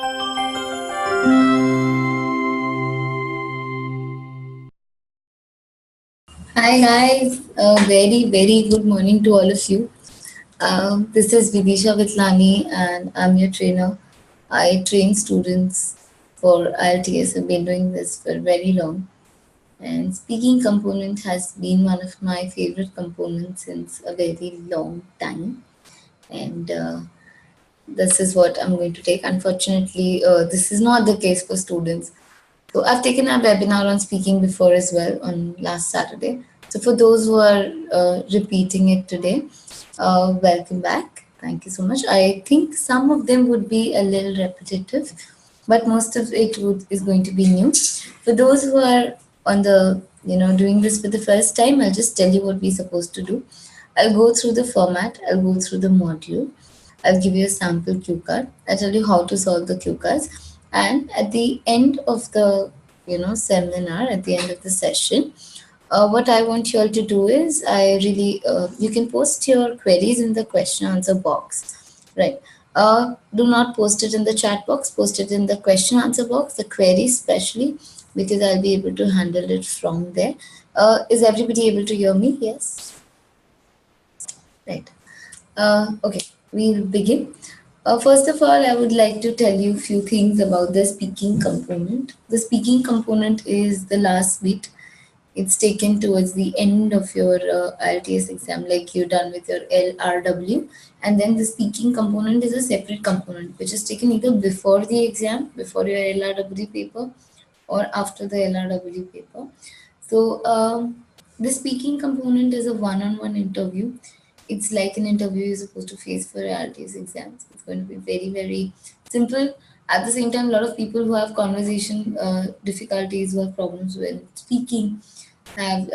Hi guys, very good morning to all of you. This is Vidisha Vitlani and I'm your trainer. I train students for IELTS. I've been doing this for very long, and speaking component has been one of my favorite components since a very long time. And this is what I'm going to take. Unfortunately, this is not the case for students. So I've taken a webinar on speaking before as well on last Saturday. So for those who are repeating it today, welcome back. Thank you so much. I think some of them would be a little repetitive, but most of it is going to be new. For those who are on the, doing this for the first time, I'll just tell you what we're supposed to do. I'll go through the format, I'll go through the module, I'll give you a sample cue card. I'll tell you how to solve the cue cards. And at the end of the, seminar, at the end of the session, what I want you all to do is you can post your queries in the question answer box, right? Do not post it in the chat box, post it in the question answer box, the query especially, because I'll be able to handle it from there. Is everybody able to hear me? Yes? Right. Okay, we'll begin. First of all, I would like to tell you a few things about the speaking component. The speaking component is the last bit. It's taken towards the end of your IELTS exam, like you're done with your LRW. And then the speaking component is a separate component, which is taken either before the exam, before your LRW paper, or after the LRW paper. So the speaking component is a one-on-one interview. It's like an interview you're supposed to face for IELTS exams. It's going to be very simple. At the same time, a lot of people who have conversation difficulties, who have problems with speaking, have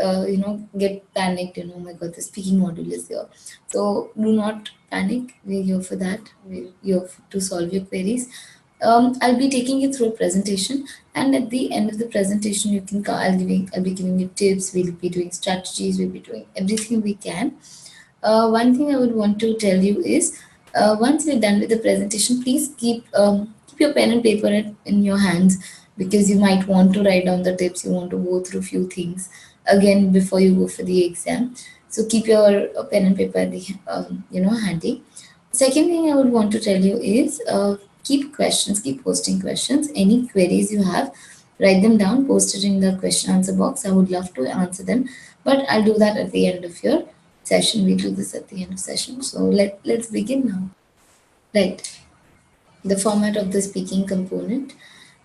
get panicked. Oh my God, the speaking module is here. So do not panic. We're here for that. We're here to solve your queries. I'll be taking you through a presentation, and at the end of the presentation, I'll be giving you tips. We'll be doing strategies. We'll be doing everything we can. One thing I would want to tell you is, once we're done with the presentation, please keep your pen and paper in your hands, because you might want to write down the tips. You want to go through a few things again before you go for the exam. So keep your pen and paper handy. Second thing I would want to tell you is, keep posting questions. Any queries you have, write them down, post it in the question answer box. I would love to answer them, but I'll do that at the end of your session. We do this at the end of session. So let's begin now. Right. The format of the speaking component.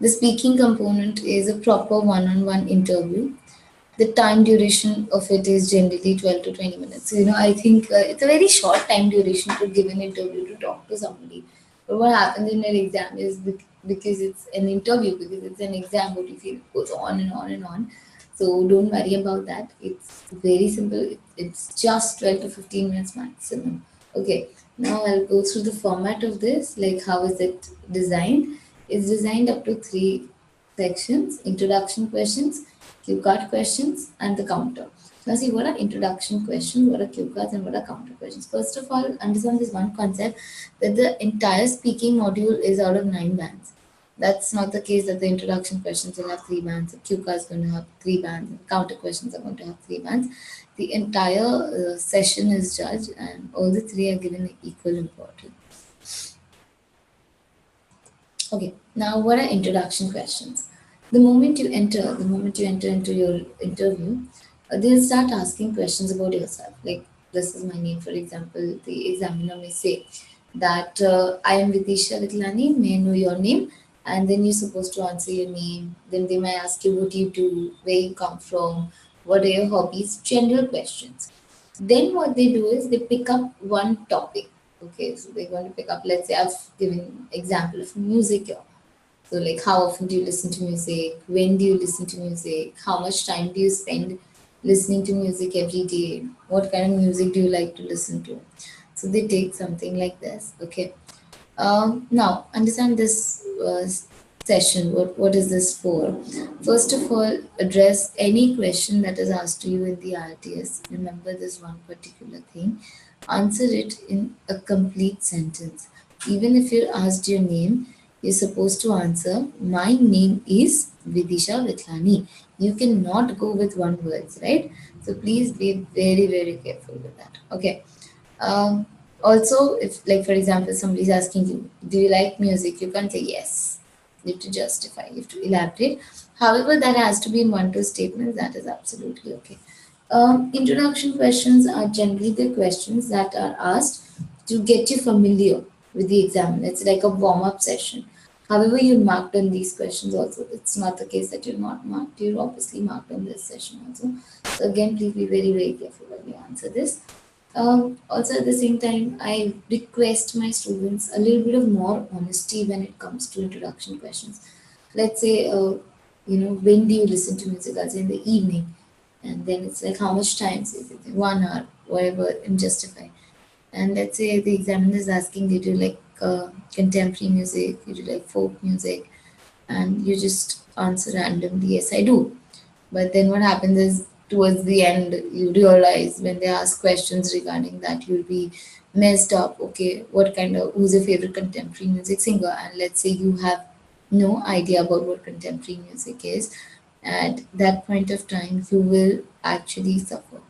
The speaking component is a proper one-on-one interview. The time duration of it is generally 12 to 20 minutes. So, I think it's a very short time duration to give an interview, to talk to somebody. But what happens in an exam is, because it's an interview, because it's an exam, what you feel goes on and on and on. So don't worry about that. It's very simple. It's just 12 to 15 minutes maximum. Okay, now I'll go through the format of this, like how is it designed. It's designed up to 3 sections: introduction questions, cue card questions, and the counter. Now see, what are introduction questions, what are cue cards, and what are counter questions? First of all, understand this one concept, that the entire speaking module is out of 9 bands. That's not the case, that the introduction questions will have 3 bands, the cue cards going to have 3 bands, and counter questions are going to have 3 bands. The entire session is judged, and all the 3 are given equal importance. Okay, now what are introduction questions? The moment you enter into your interview, they'll start asking questions about yourself. Like, this is my name, for example. The examiner may say that, I am Vidisha Vitlani, may I know your name? And then you're supposed to answer your name. Then they might ask you what you do, where you come from, what are your hobbies, general questions. Then what they do is they pick up one topic. Okay, so they're going to pick up, let's say I've given example of music here. So like, how often do you listen to music? When do you listen to music? How much time do you spend listening to music every day? What kind of music do you like to listen to? So they take something like this. Okay. Now understand this session. What is this for? First of all, address any question that is asked to you in the IELTS. Remember this one particular thing. Answer it in a complete sentence. Even if you're asked your name, You're supposed to answer, my name is Vidisha Vitlani. You cannot go with one words, right? So please be very, very careful with that. Okay. Um, Also, if, like, for example, somebody's asking you, do you like music? You can't say yes. You have to justify, you have to elaborate. However, that has to be in one, two statements. That is absolutely okay. Introduction questions are generally the questions that are asked to get you familiar with the exam. It's like a warm up session. However, you marked on these questions also. It's not the case that you're not marked. You're obviously marked on this session also. So again, please be very, very careful when you answer this. Also, at the same time, I request my students a little bit of more honesty when it comes to introduction questions. Let's say, when do you listen to music? I'll say in the evening, and then it's like how much time? Is it 1 hour, whatever, and justify. And let's say the examiner is asking, did you like contemporary music? Did you like folk music? And you just answer randomly, yes, I do. But then what happens is towards the end, you realize when they ask questions regarding that, you'll be messed up. Okay, what kind of, who's your favorite contemporary music singer? And let's say you have no idea about what contemporary music is. At that point of time, you will actually suffer.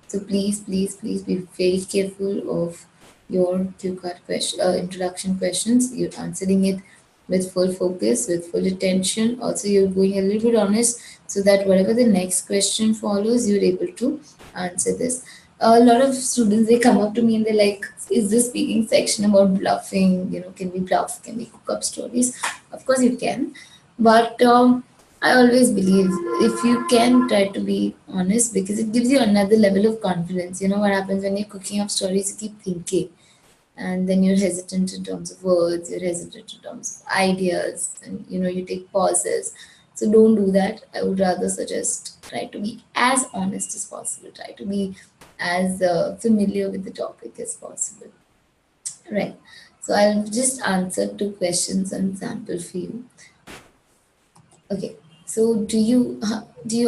So please, please, please be very careful of your cue card question, introduction questions. You're answering it with full focus, with full attention. Also, you're going a little bit honest so that whatever the next question follows, you're able to answer this. A lot of students, they come up to me and they're like, is this speaking section about bluffing? Can we bluff? Can we cook up stories? Of course you can. But I always believe if you can try to be honest, because it gives you another level of confidence. You know what happens when you're cooking up stories, you keep thinking, and then you're hesitant in terms of words, you're hesitant in terms of ideas, and you take pauses. So don't do that. I would rather suggest try to be as honest as possible, try to be as familiar with the topic as possible. Right. So I'll just answer two questions on sample for you. Okay. So do you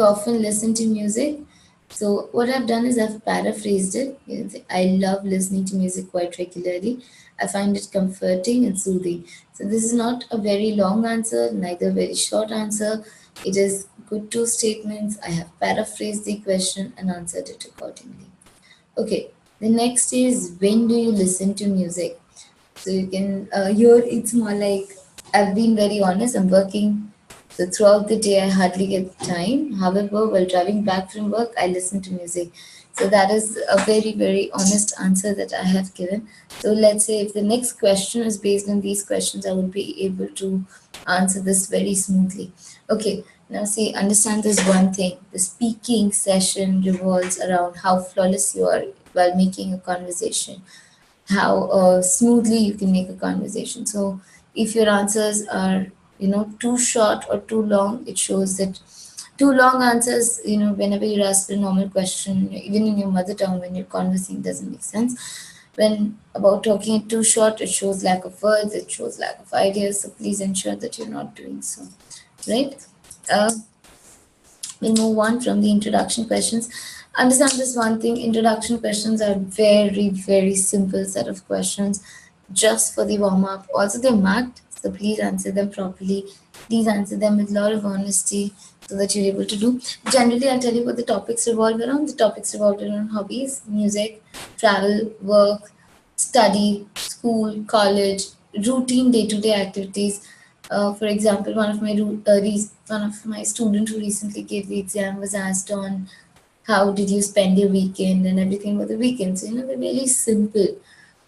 often listen to music? So what I've done is I've paraphrased it. You can say, I love listening to music quite regularly. I find it comforting and soothing. So this is not a very long answer, neither a very short answer. It is good two statements. I have paraphrased the question and answered it accordingly. Okay. The next is, when do you listen to music? So you can here it's more like, I've been very honest. I'm working, so throughout the day I hardly get time. However, while driving back from work, I listen to music. So that is a very, very honest answer that I have given. So let's say if the next question is based on these questions, I would be able to answer this very smoothly. Okay, now see, understand this one thing. The speaking session revolves around how flawless you are while making a conversation, how smoothly you can make a conversation. So if your answers are too short or too long, it shows that too long answers, whenever you're asked a normal question, even in your mother tongue, when you're conversing, doesn't make sense. When about talking it too short, it shows lack of words, it shows lack of ideas. So please ensure that you're not doing so, right? uh, we'll move on from the introduction questions. Understand this one thing, introduction questions are very, very simple set of questions just for the warm up. Also, they're marked, so please answer them properly. Please answer them with a lot of honesty so that you're able to do. Generally, I'll tell you what the topics revolve around. The topics revolve around hobbies, music, travel, work, study, school, college, routine day-to-day activities. For example, one of my students who recently gave the exam was asked on how did you spend your weekend and everything about the weekend. So they're very simple.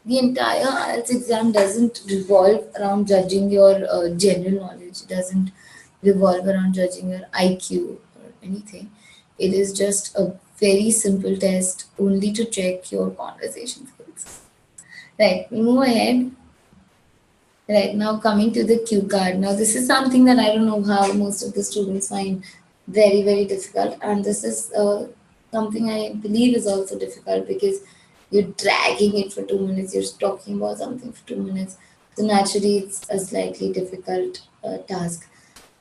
The entire IELTS exam doesn't revolve around judging your general knowledge. It doesn't revolve around judging your IQ or anything. It is just a very simple test only to check your conversation skills. Right, we move ahead. Right, now coming to the cue card. Now this is something that I don't know how most of the students find very, very difficult. And this is something I believe is also difficult because you're dragging it for 2 minutes, you're talking about something for 2 minutes. So naturally it's a slightly difficult task.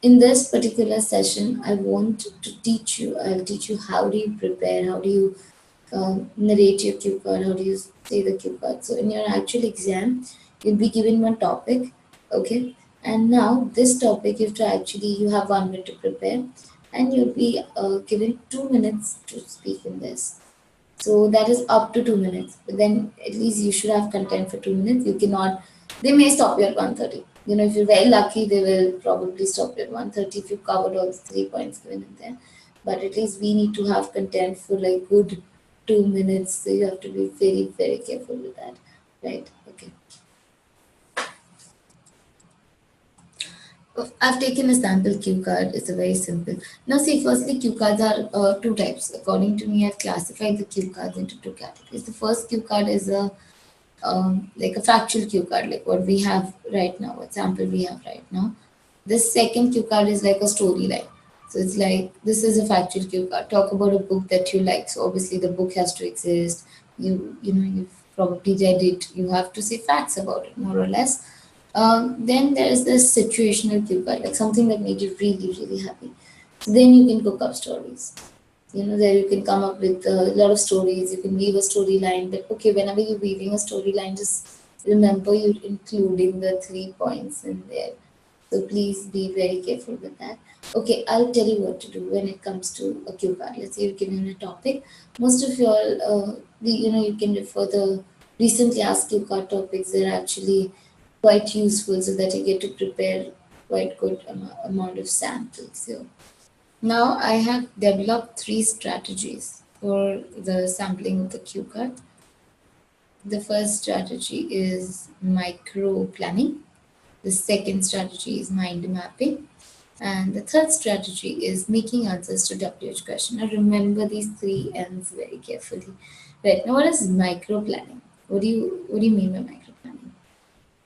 In this particular session, I want to teach you, I'll teach you how do you prepare, how do you narrate your cue card, how do you say the cue card. So in your actual exam, you'll be given one topic, okay? And now this topic you have 1 minute to prepare, and you'll be given 2 minutes to speak in this. So that is up to 2 minutes. But then at least you should have content for 2 minutes. You cannot. They may stop you at 1:30. If you're very lucky, they will probably stop you at 1:30 if you covered all the 3 points given in there. But at least we need to have content for like good 2 minutes. So you have to be very very careful with that, right? Okay. I've taken a sample cue card. It's a very simple. Now, see, firstly, cue cards are two types. According to me, I've classified the cue cards into two categories. The first cue card is a like a factual cue card, like what we have right now, what sample we have right now. The second cue card is like a storyline. So it's like this is a factual cue card. Talk about a book that you like. So obviously the book has to exist. You've probably read it. You have to say facts about it, more or less. Then there's this situational cue card, like something that made you really, really happy. So then you can cook up stories. There you can come up with a lot of stories. You can weave a storyline. But okay, whenever you're weaving a storyline, just remember you're including the 3 points in there. So please be very careful with that. Okay, I'll tell you what to do when it comes to a cue card. Let's say you're given a topic. Most of y'all, you can refer the recently asked cue card topics. They're actually quite useful so that you get to prepare quite good amount of samples. So now I have developed 3 strategies for the sampling of the cue card. The first strategy is micro planning. The second strategy is mind mapping. And the third strategy is making answers to WH question. Now remember these 3 M's very carefully. Right, now what is micro planning? What do you mean by micro planning?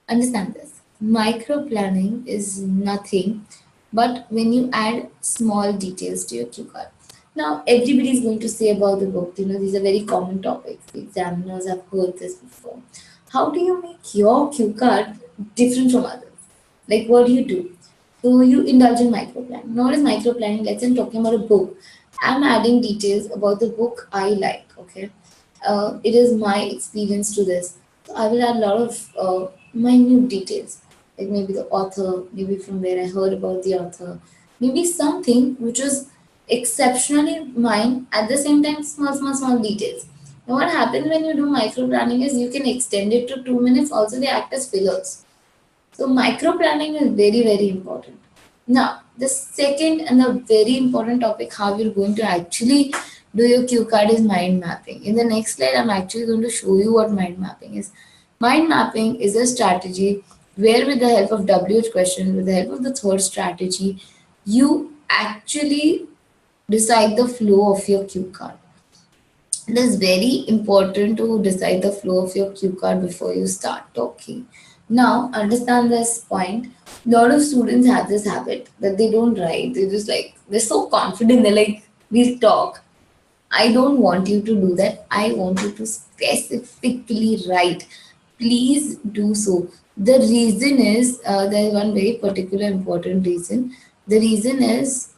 Understand this. Micro planning is nothing but when you add small details to your cue card. Now, everybody is going to say about the book. These are very common topics. The examiners have heard this before. How do you make your cue card different from others? Like, what do you do? So, you indulge in micro planning. Now, what is micro planning? Let's say I'm talking about a book. I'm adding details about the book I like. Okay, it is my experience to this. So I will add a lot of minute details, like maybe the author, maybe from where I heard about the author, maybe something which is exceptionally mine, at the same time, small, small, small details. Now, what happens when you do micro planning is you can extend it to 2 minutes, also, they act as fillers. So micro planning is very, very important. Now, the second and the very important topic, how you're going to actually do your cue card, is mind mapping. In the next slide, I'm actually going to show you what mind mapping is. Mind mapping is a strategy where, with the help of WH questions, with the help of the third strategy, you actually decide the flow of your cue card. It is very important to decide the flow of your cue card before you start talking. Now, understand this point. A lot of students have this habit that they don't write. They're so confident. They're like, we'll talk. I don't want you to do that. I want you to specifically write. Please do so. The reason is, there's one very particular important reason. The reason is,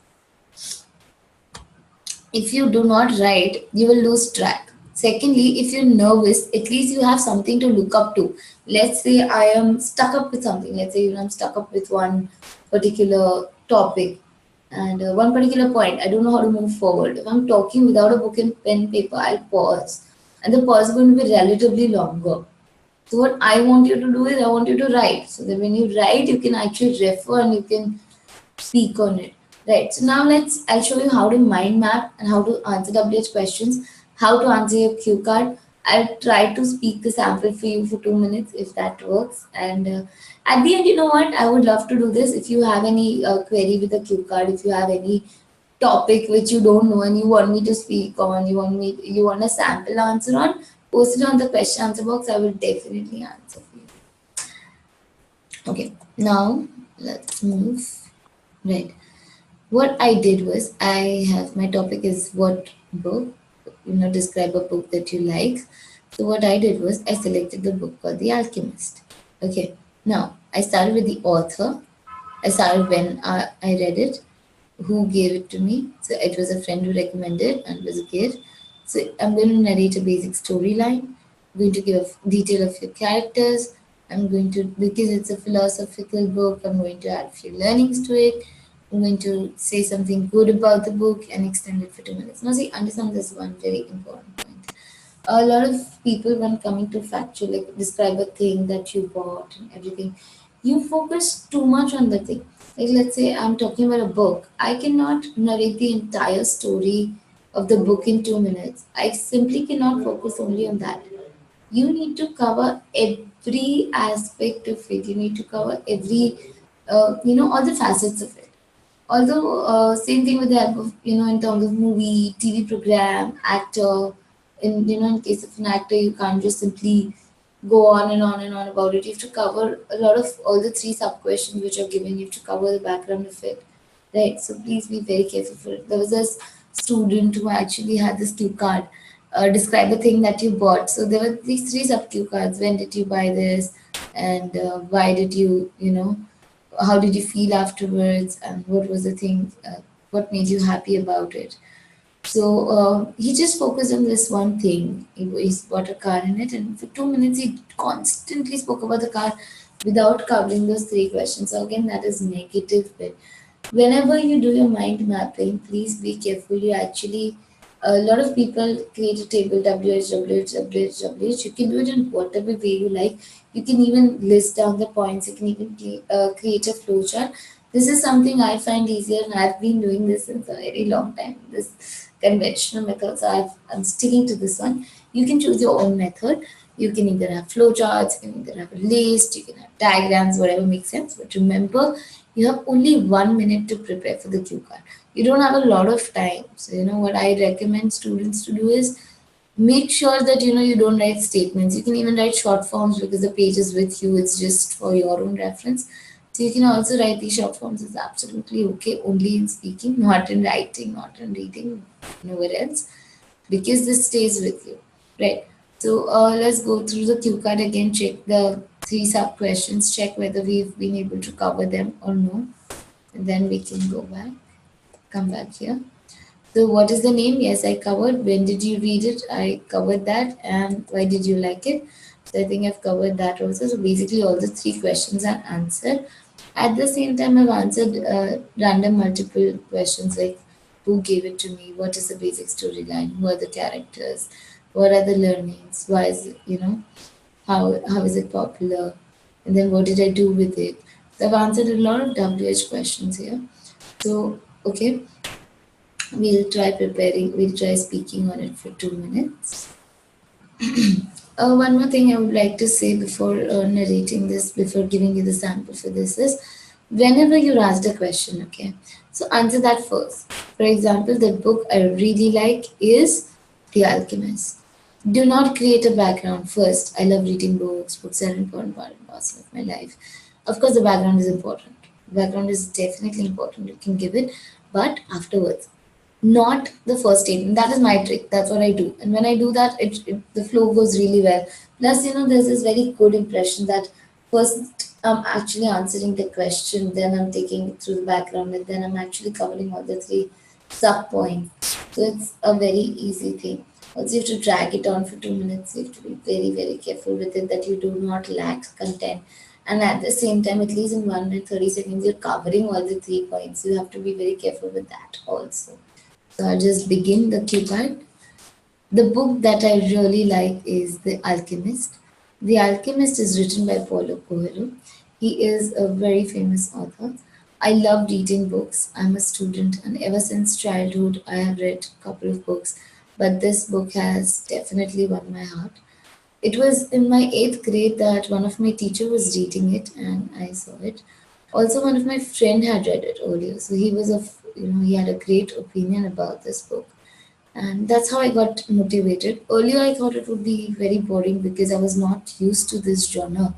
if you do not write, you will lose track. Secondly, if you're nervous, at least you have something to look up to. Let's say I am stuck up with something. Let's say I'm stuck up with one particular topic and one particular point. I don't know how to move forward. If I'm talking without a book and pen paper, I'll pause. And the pause is going to be relatively longer. So what I want you to do is I want you to write. So that when you write, you can actually refer and you can speak on it. Right. So now I'll show you how to mind map and how to answer WH questions, how to answer your cue card. I'll try to speak the sample for you for 2 minutes if that works. And at the end, you know what? I would love to do this. If you have any query with the cue card, if you have any topic which you don't know and you want me to speak on, you want a sample answer on, post it on the question answer box. I will definitely answer for you. Okay. Now let's move. Right. What I did was my topic is what book, describe a book that you like. So what I did was I selected the book called The Alchemist. Okay, now I started with the author. I started when I read it, who gave it to me. So it was a friend who recommended and it was a gift. So I'm going to narrate a basic storyline. I'm going to give a detail of your characters. I'm going to, because it's a philosophical book, I'm going to add a few learnings to it. I'm going to say something good about the book and extend it for 2 minutes. Now, see, understand this one very important point. A lot of people, when coming to factual, like describe a thing that you bought and everything, you focus too much on the thing. Like, let's say I'm talking about a book, I cannot narrate the entire story of the book in 2 minutes. I simply cannot focus only on that. You need to cover every aspect of it. You need to cover every, all the facets of it. Although, same thing with the help of, in terms of movie, TV program, actor. In case of an actor, you can't just simply go on and on and on about it. You have to cover a lot of all the three sub questions which are given. You have to cover the background of it, right? So please be very careful for it. There was a student who actually had this cue card. Describe the thing that you bought. So there were these three sub cue cards. When did you buy this? And why did you, how did you feel afterwards, and what was the thing, what made you happy about it. So he just focused on this one thing. He bought a car in it, and for 2 minutes he constantly spoke about the car without covering those three questions. So again, that is negative bit. Whenever you do your mind mapping, please be careful. You actually, a lot of people create a table WH, WH, WH, WH. You can do it in whatever way you like. You can even list down the points. You can even create a flowchart. This is something I find easier, and I've been doing this since a very long time. This conventional method, so I'm sticking to this one. You can choose your own method. You can either have flowcharts, you can either have a list, you can have diagrams, whatever makes sense. But remember, you have only 1 minute to prepare for the cue card. You don't have a lot of time. So, what I recommend students to do is make sure that you don't write statements. You can even write short forms because the page is with you, it's just for your own reference. So you can also write these short forms. It's absolutely okay, only in speaking, not in writing, not in reading, nowhere else, because this stays with you, right? So let's go through the cue card again, check the three sub questions, check whether we've been able to cover them or no, and then we can go back, come back here. So what is the name? Yes, I covered. When did you read it? I covered that. And why did you like it? So I think I've covered that also. So basically all the three questions are answered. At the same time, I've answered random multiple questions like who gave it to me? What is the basic storyline? Who are the characters? What are the learnings? Why is it, how is it popular? And then what did I do with it? So I've answered a lot of WH questions here. So, okay. We'll try speaking on it for 2 minutes. One more thing I would like to say before narrating this, before giving you the sample for this is, whenever you're asked a question, okay, so answer that first. For example, the book I really like is The Alchemist. Do not create a background first. I love reading books. Books are an important part and parcel of my life. Of course, the background is important. Background is definitely important. You can give it, but afterwards, not the first statement. That is my trick. That's what I do. And when I do that, the flow goes really well. Plus, there's this very good impression that first I'm actually answering the question, then I'm taking it through the background, and then I'm actually covering all the three sub points. So it's a very easy thing. Also, you have to drag it on for 2 minutes. You have to be very, very careful with it that you do not lack content. And at the same time, at least in 1 minute 30 seconds, you're covering all the 3 points. You have to be very careful with that also. So I'll just begin the cue card. The book that I really like is The Alchemist. The Alchemist is written by Paulo Coelho. He is a very famous author. I love reading books. I'm a student, and ever since childhood, I have read a couple of books. But this book has definitely won my heart. It was in my eighth grade that one of my teacher was reading it, and I saw it. Also, one of my friend had read it earlier, so he had a great opinion about this book, and that's how I got motivated. Earlier, I thought it would be very boring because I was not used to this genre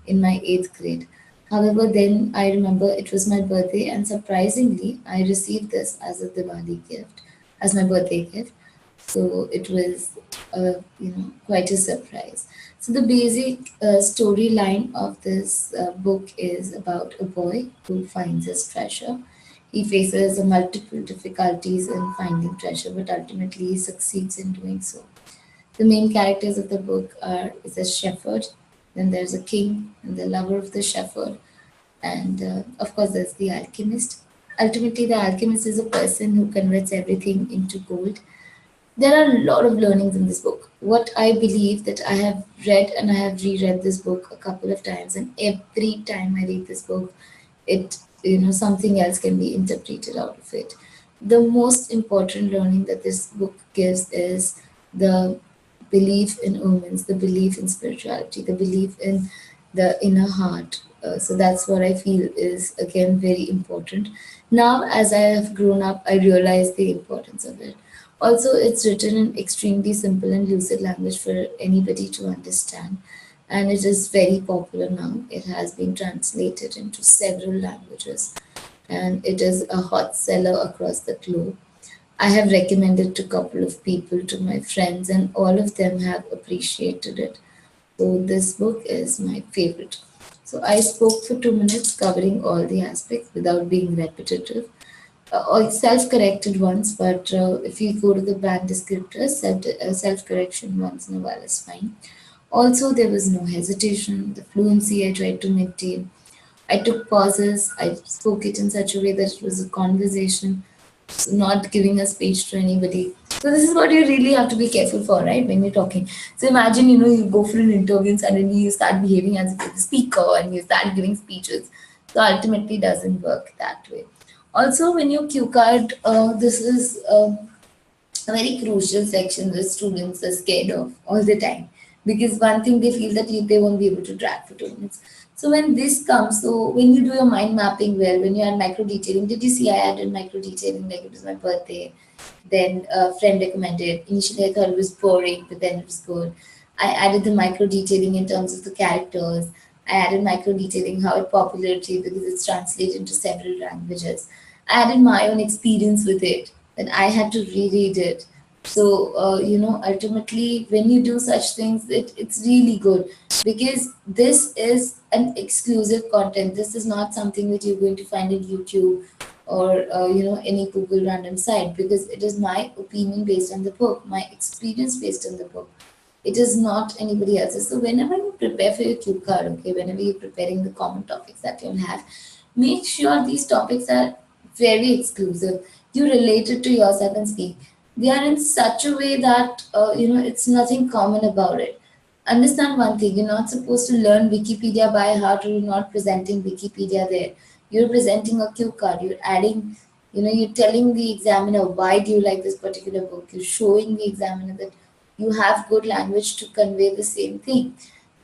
in my eighth grade. However, then I remember it was my birthday, and surprisingly, I received this as a Diwali gift, as my birthday gift. So it was, quite a surprise. So the basic storyline of this book is about a boy who finds his treasure. He faces multiple difficulties in finding treasure, but ultimately he succeeds in doing so. The main characters of the book are is a shepherd, then there's a king, and the lover of the shepherd, and of course, there's the alchemist. Ultimately, the alchemist is a person who converts everything into gold. There are a lot of learnings in this book. What I believe that I have read and I have reread this book a couple of times, and every time I read this book, it something else can be interpreted out of it. The most important learning that this book gives is the belief in omens, the belief in spirituality, the belief in the inner heart. So that's what I feel is again very important. Now, as I have grown up, I realize the importance of it. Also, it's written in extremely simple and lucid language for anybody to understand, and it is very popular now. It has been translated into several languages, and it is a hot seller across the globe. I have recommended to a couple of people, to my friends, and all of them have appreciated it. So this book is my favorite. So I spoke for 2 minutes covering all the aspects without being repetitive. All self-corrected ones, but if you go to the brand descriptors, self-correction once in a while is fine. Also, there was no hesitation. The fluency I tried to maintain. I took pauses. I spoke it in such a way that it was a conversation, so not giving a speech to anybody. So this is what you really have to be careful for, right? When you're talking. So imagine, you go for an interview and suddenly you start behaving as if you're the speaker and you start giving speeches. So ultimately, it doesn't work that way. Also, when you cue card, this is a very crucial section that students are scared of all the time, because one thing they feel that they won't be able to track for 2 minutes. So when this comes, so when you do your mind mapping well, when you add micro detailing, did you see I added micro detailing like it was my birthday? Then a friend recommended. Initially, I thought it was boring, but then it was good. I added the micro detailing in terms of the characters. I added micro detailing how it popularity because it's translated into several languages. I added my own experience with it. Then I had to reread it. So ultimately, when you do such things, it's really good, because this is an exclusive content. This is not something that you're going to find in YouTube or any Google random site, because it is my opinion based on the book, my experience based on the book. It is not anybody else's. So whenever you prepare for your cue card, okay, whenever you're preparing the common topics that you'll have, make sure these topics are very exclusive. You relate it to yourself and speak. They are in such a way that it's nothing common about it. Understand one thing: you're not supposed to learn Wikipedia by heart, or you're not presenting Wikipedia there. You're presenting a cue card. You're adding, you're telling the examiner why do you like this particular book. You're showing the examiner that you have good language to convey the same thing.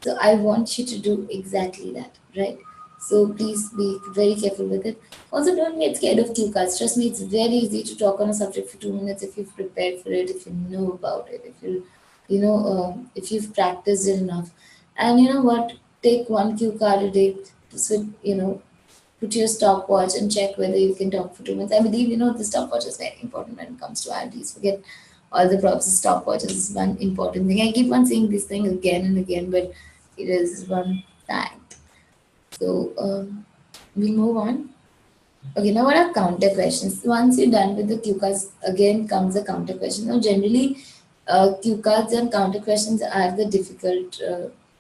So I want you to do exactly that, right? So please be very careful with it. Also, don't get scared of cue cards. Trust me, it's very easy to talk on a subject for 2 minutes if you've prepared for it, if you know about it, if you've practiced it enough. And you know what? Take one cue card a day. Just put your stopwatch and check whether you can talk for 2 minutes. I believe the stopwatch is very important when it comes to IELTS. Forget all the props. Stopwatch is one important thing. I keep on saying this thing again and again, but it is one fact. So we'll move on. Okay, now what are counter questions? Once you're done with the cue cards, again comes the counter question. Now, generally, cue cards and counter questions are the difficult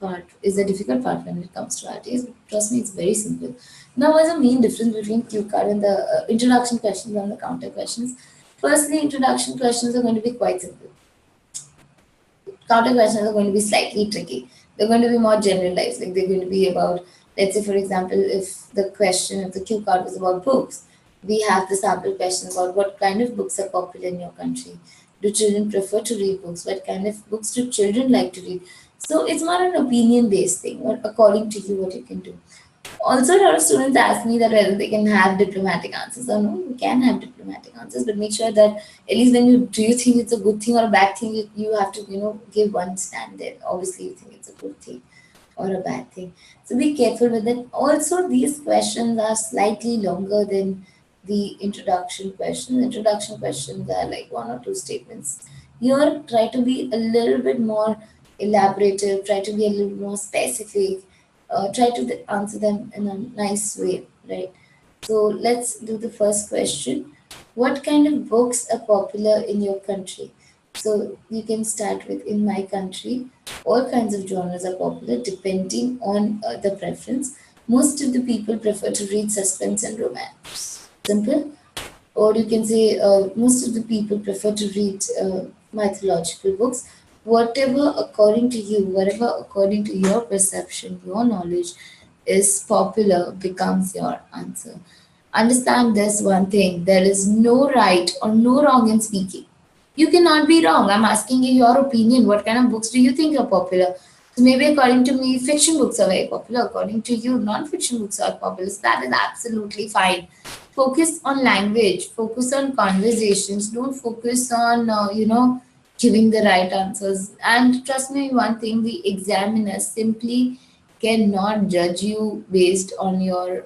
part. Is the difficult part when it comes to RTs. Trust me, it's very simple. Now, what's the main difference between cue card and the introduction questions and the counter questions? Firstly, introduction questions are going to be quite simple. Counter questions are going to be slightly tricky. They're going to be more generalized. Like they're going to be about, let's say, for example, if the question of the cue card was about books, we have the sample question about what kind of books are popular in your country. Do children prefer to read books? What kind of books do children like to read? So it's more an opinion based thing, or according to you, what you can do. Also, a lot of students ask me that whether they can have diplomatic answers or no. You can have diplomatic answers, but make sure that at least when you do you think it's a good thing or a bad thing, you have to give one stand there. Obviously, you think it's a good thing or a bad thing. So be careful with it. Also, these questions are slightly longer than the introduction questions. Introduction questions are like one or two statements. Here, try to be a little bit more elaborative. Try to be a little more specific. Try to answer them in a nice way, right? So let's do the first question. What kind of books are popular in your country? So you can start with in my country, all kinds of genres are popular depending on the preference. Most of the people prefer to read suspense and romance. Simple. Or you can say most of the people prefer to read mythological books. Whatever according to you, whatever according to your perception, your knowledge is popular becomes your answer. Understand this one thing, there is no right or no wrong in speaking. You cannot be wrong. I'm asking you your opinion. What kind of books do you think are popular? So maybe according to me, fiction books are very popular. According to you, non-fiction books are popular. So that is absolutely fine. Focus on language. Focus on conversations. Don't focus on giving the right answers. And trust me, one thing: the examiner simply cannot judge you based on your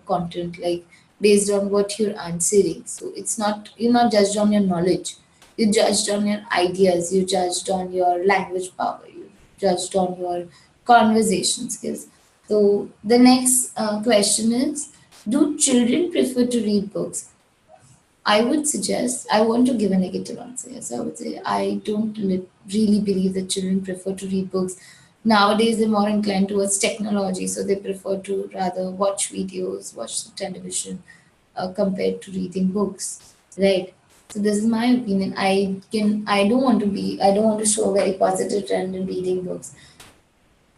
content, like based on what you're answering. So it's not, you're not judged on your knowledge, you're judged on your ideas, you're judged on your language power, you're judged on your conversation skills. So the next question is, do children prefer to read books? I would suggest, I want to give a negative answer. Yes, I would say I don't really believe that children prefer to read books. Nowadays, they're more inclined towards technology, so they prefer to rather watch videos, watch the television, compared to reading books, right? So this is my opinion. I don't want to show a very positive trend in reading books.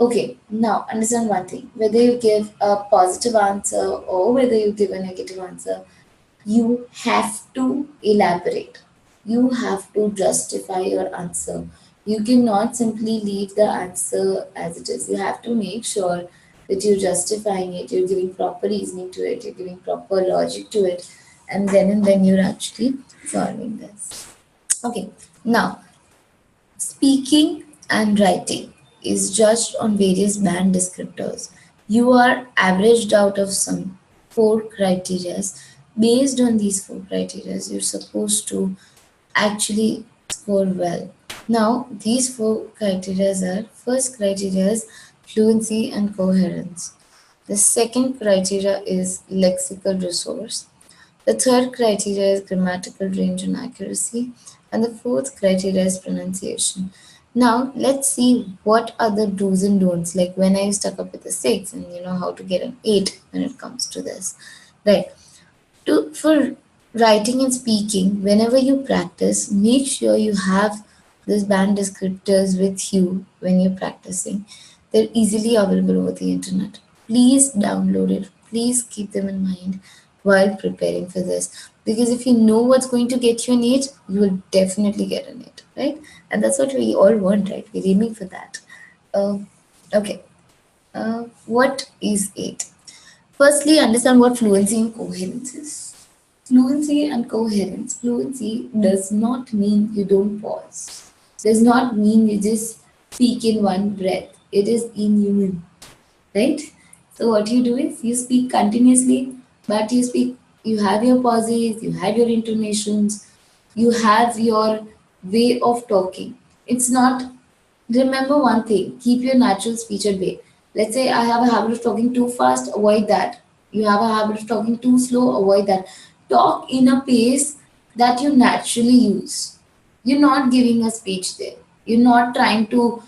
Okay, now understand one thing. Whether you give a positive answer or whether you give a negative answer, you have to elaborate. You have to justify your answer. You cannot simply leave the answer as it is. You have to make sure that you're justifying it, you're giving proper reasoning to it, you're giving proper logic to it, and then you're actually solving this. Okay, now speaking and writing is judged on various band descriptors. You are averaged out of some four criteria. Based on these four criteria, you're supposed to actually score well. Now, these four criteria are: first criteria is fluency and coherence. The second criteria is lexical resource. The third criteria is grammatical range and accuracy, and the fourth criteria is pronunciation. Now, let's see what are the do's and don'ts. Like when I stuck up with a six, and you know how to get an eight when it comes to this, right? For writing and speaking, whenever you practice, make sure you have these band descriptors with you when you're practicing. They're easily available over the internet. Please download it. Please keep them in mind while preparing for this. Because if you know what's going to get you an 8, you will definitely get an 8, right? And that's what we all want, right? We're aiming for that. Okay. What is 8? Firstly, understand what fluency and coherence is. Fluency and coherence. Fluency does not mean you don't pause. Does not mean you just speak in one breath. It is inhuman, right? So what you do is you speak continuously, but you have your pauses, you have your intonations, you have your way of talking. It's not, remember one thing, keep your natural speech at bay. Let's say I have a habit of talking too fast, avoid that. You have a habit of talking too slow, avoid that. Talk in a pace that you naturally use. You're not giving a speech there. You're not trying to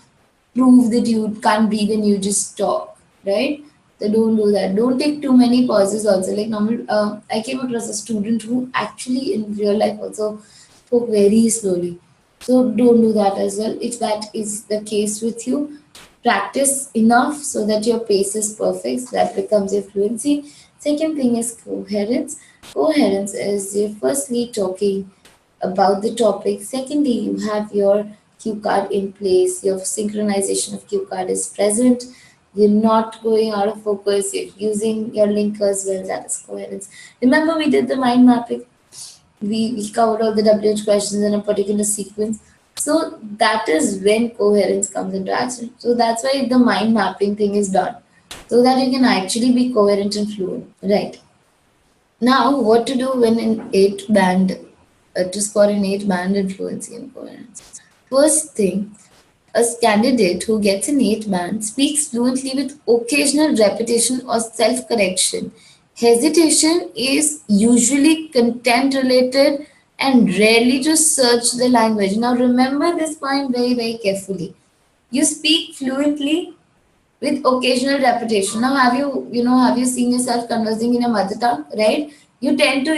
prove that you can't breathe and you just talk, right? So don't do that. Don't take too many pauses also. Like normal, I came across a student who actually in real life also spoke very slowly. So don't do that as well. If that is the case with you, practice enough so that your pace is perfect. So that becomes your fluency. Second thing is coherence. Coherence is you firstly talking about the topic. Secondly, you have your cue card in place. Your synchronization of cue card is present. You're not going out of focus. You're using your link as well. That is coherence. Remember, we did the mind mapping. We covered all the WH questions in a particular sequence. So that is when coherence comes into action. So that's why the mind mapping thing is done. So that you can actually be coherent and fluent. Right. Now, what to do when in 8 band, to score an 8 band in fluency and coherence? First thing, a candidate who gets an 8 band speaks fluently with occasional repetition or self correction. Hesitation is usually content related and rarely to search the language. Now remember this point very, very carefully. You speak fluently with occasional repetition. Now, have you seen yourself conversing in a mother tongue, right? You tend to,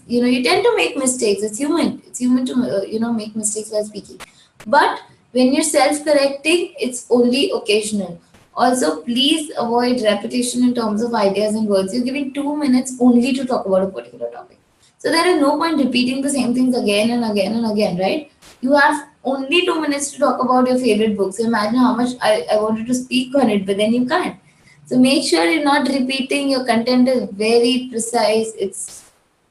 you tend to make mistakes. It's human. It's human to, make mistakes while speaking. But when you're self-correcting, it's only occasional. Also, please avoid repetition in terms of ideas and words. You're giving 2 minutes only to talk about a particular topic. So there is no point repeating the same things again and again and again, right? You have only 2 minutes to talk about your favorite books. Imagine how much I wanted to speak on it, but then you can't. So make sure you're not repeating. Your content is very precise.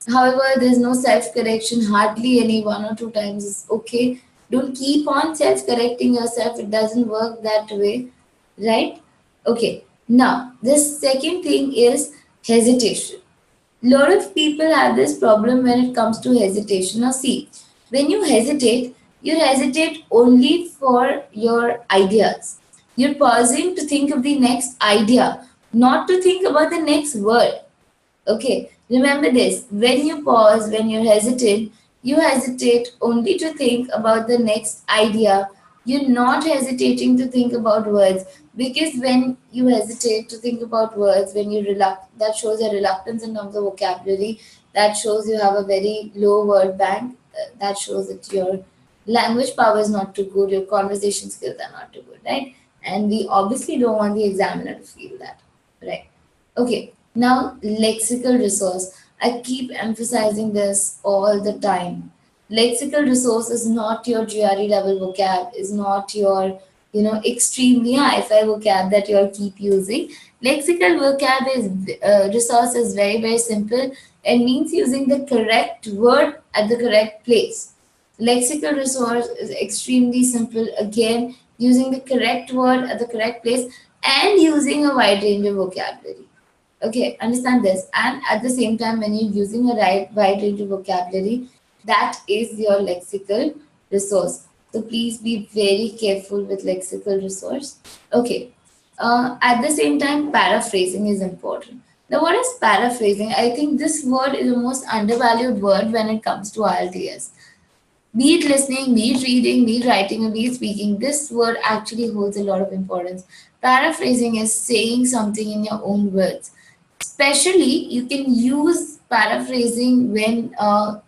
However, there's no self-correction. Hardly any 1 or 2 times is okay. Don't keep on self-correcting yourself. It doesn't work that way, right? Okay. Now, the second thing is hesitation. Lot of people have this problem when it comes to hesitation. Now, see, when you hesitate only for your ideas. You're pausing to think of the next idea, not to think about the next word. Okay, remember this. When you pause, when you hesitate only to think about the next idea. You're not hesitating to think about words, because when you hesitate to think about words, when you that shows a reluctance in terms of vocabulary. That shows you have a very low word bank. That shows that your language power is not too good. Your conversation skills are not too good, right? And we obviously don't want the examiner to feel that, right? Okay, now lexical resource. I keep emphasizing this all the time. Lexical resource is not your GRE level vocab, is not your, extremely high-fi vocab that you'll keep using. Lexical vocab is resource is very, very simple. It means using the correct word at the correct place. Lexical resource is extremely simple. Again, using the correct word at the correct place and using a wide range of vocabulary. Okay, understand this. And at the same time, when you're using a wide range of vocabulary, that is your lexical resource. So please be very careful with lexical resource. Okay. At the same time, paraphrasing is important. Now, what is paraphrasing? I think this word is the most undervalued word when it comes to IELTS. Be it listening, be it reading, be it writing, or be it speaking, this word actually holds a lot of importance. Paraphrasing is saying something in your own words. Especially, you can use paraphrasing when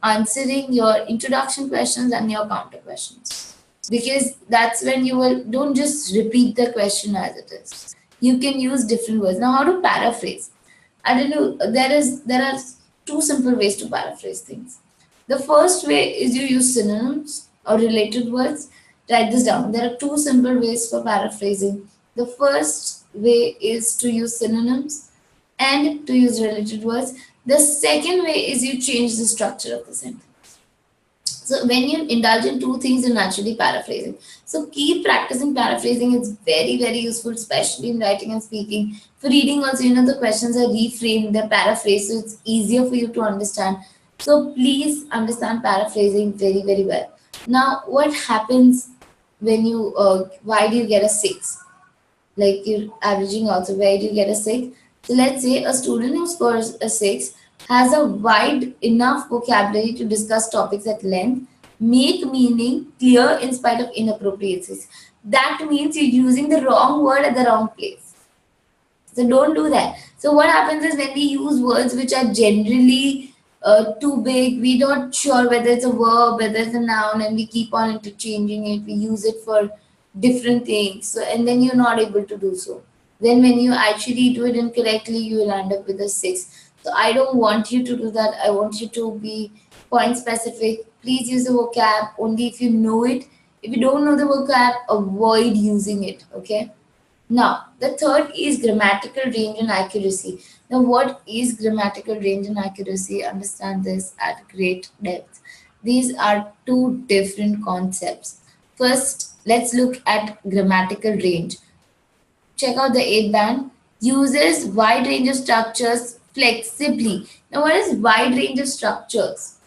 answering your introduction questions and your counter questions, because that's when you will don't just repeat the question as it is. You can use different words. Now, how to paraphrase? I don't know. There are two simple ways to paraphrase things. The first way is you use synonyms or related words. Write this down. There are two simple ways for paraphrasing. The first way is to use synonyms and to use related words. The second way is you change the structure of the sentence. So when you indulge in two things, you're naturally paraphrasing. So keep practicing paraphrasing. It's very, very useful, especially in writing and speaking. For reading also, the questions are reframed, they're paraphrased, so it's easier for you to understand. So please understand paraphrasing very, very well. Now, what happens when why do you get a 6? Like you're averaging also, where do you get a 6? So let's say a student who scores a 6 has a wide enough vocabulary to discuss topics at length, make meaning clear in spite of inappropriacies. That means you're using the wrong word at the wrong place. So don't do that. So what happens is when we use words which are generally too big, we're not sure whether it's a verb, whether it's a noun, and we keep on interchanging it. We use it for different things. So, and then you're not able to do so. Then when you actually do it incorrectly, you will end up with a 6. So I don't want you to do that. I want you to be point specific. Please use the vocab only if you know it. If you don't know the vocab, avoid using it. Okay. Now, the third is grammatical range and accuracy. Now, what is grammatical range and accuracy? Understand this at great depth. These are two different concepts. First, let's look at grammatical range. Check out the 8 band. Uses wide range of structures flexibly. Now, what is wide range of structures?